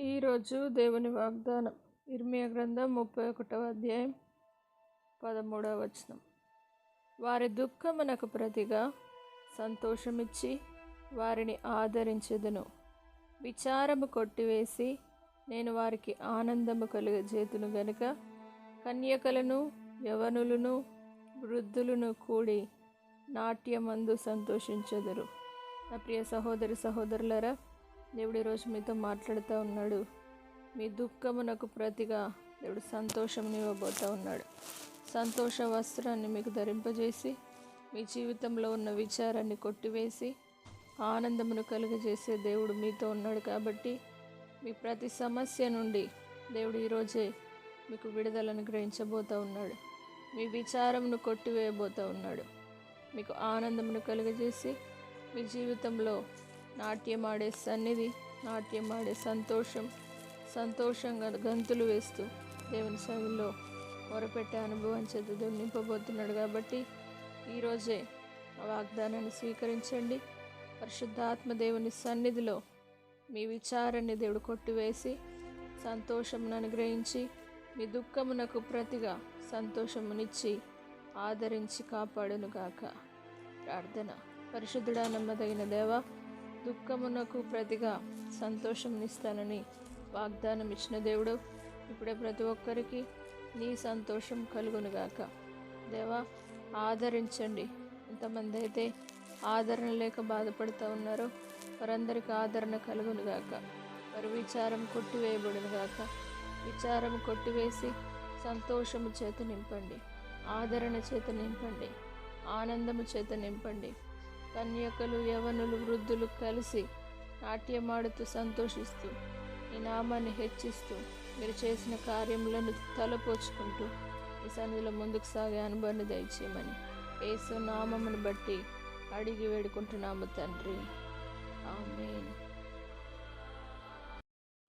ఈరోజు దేవుని వాగ్దానం ఇర్మియా గ్రంథం 31వ అధ్యాయం 13వ వచనం. వారి దుఃఖమునకు ప్రతిగా సంతోషమిచ్చి వారిని ఆదరించెదను. విచారము కొట్టివేసి నేను వారికి ఆనందము కలుగజేతును గనుక కన్యకలను యవనులను వృద్ధులను కూడి నాట్యమందు సంతోషించెదరు. నా ప్రియ సహోదరి సహోదరులారా, దేవుడు ఈరోజు మీతో మాట్లాడుతూ ఉన్నాడు. మీ దుఃఖమునకు ప్రతిగా దేవుడు సంతోషంనివ్వబోతూ ఉన్నాడు. సంతోష వస్త్రాన్ని మీకు ధరింపజేసి మీ జీవితంలో ఉన్న విచారాన్ని కొట్టివేసి ఆనందమును కలుగజేసే దేవుడు మీతో ఉన్నాడు. కాబట్టి మీ ప్రతి సమస్య నుండి దేవుడు ఈరోజే మీకు విడుదలను గ్రహించబోతూ ఉన్నాడు. మీ విచారమును కొట్టివేయబోతూ ఉన్నాడు. మీకు ఆనందమును కలుగజేసి మీ జీవితంలో నాట్యమాడే సన్నిధి, నాట్యమాడే సంతోషంగా గంతులు వేస్తూ దేవుని సన్నిధిలో మొరపెట్టే అనుభవం చేత దేవుడు నింపబోతున్నాడు. కాబట్టి ఈరోజే ఆ వాగ్దానాన్ని స్వీకరించండి. పరిశుద్ధాత్మ దేవుని సన్నిధిలో మీ విచారాన్ని దేవుడు కొట్టివేసి సంతోషమును అనుగ్రహించి మీ దుఃఖమునకు ప్రతిగా సంతోషమునిచ్చి ఆదరించి కాపాడును గాక. ప్రార్థన. పరిశుద్ధుడా, నమ్మదగిన దేవా, దుఃఖమునకు ప్రతిగా సంతోషంనిస్తానని వాగ్దానం ఇచ్చిన దేవుడు, ఇప్పుడే ప్రతి ఒక్కరికి నీ సంతోషం కలుగునుగాక. దేవా, ఆదరించండి. ఎంతమంది అయితే ఆదరణ లేక బాధపడుతూ ఉన్నారో వారందరికీ ఆదరణ కలుగునుగాక. వారి విచారం కొట్టివేయబడునుగాక. విచారం కొట్టివేసి సంతోషము చేత నింపండి, ఆదరణ చేత నింపండి, ఆనందము చేత నింపండి. కన్యకలు యవనులు వృద్ధులు కలిసి నాట్యమాడుతూ సంతోషిస్తూ ఈ నామాన్ని హెచ్చిస్తూ మీరు చేసిన కార్యములను తలపోచుకుంటూ ఈ సన్నిధిలో ముందుకు సాగే అనుభవాన్ని దయచేయమని యేసు నామమును బట్టి అడిగి వేడుకుంటున్నాము తండ్రి. ఆమేన్.